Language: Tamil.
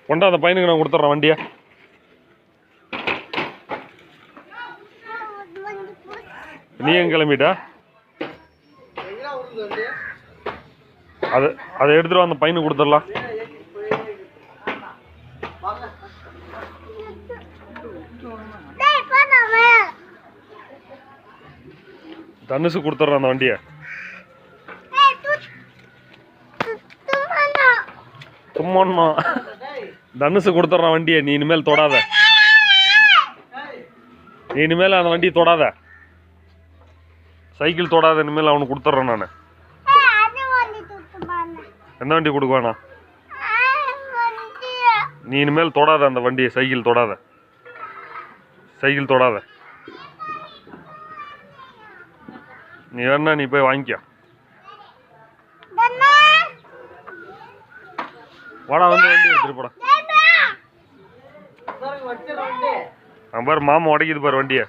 கொண்டா அந்த பையனுக்கு நான் கொடுத்துட்றேன் வண்டியை. நீ எங்க கிளம்பிட்டா? அதை எடுத்துட்டு அந்த பையனுக்கு கொடுத்துடலாம். தனுசு கொடுத்துட்றேன் அந்த வண்டியை. சும்மா தனுசு கொடுத்துட்றான் வண்டியை. நீ இனிமேல் தொடாத. நீ இனிமேல் அந்த வண்டியை தொடாத. சைக்கிள் தொடாத. இனிமேல் அவனுக்கு கொடுத்துட்றேன் நான். எந்த வண்டி கொடுக்குவானா? நீ இனிமேல் தொடாத அந்த வண்டியை. சைக்கிள் தொடாத. சைக்கிள் தொடாத. நீ வேணா நீ போய் வாங்கிக்க. வாடா வந்து வண்டி எடுத்துட்டு போடா. பாரு மாமா உடைக்குது பாரு வண்டியை.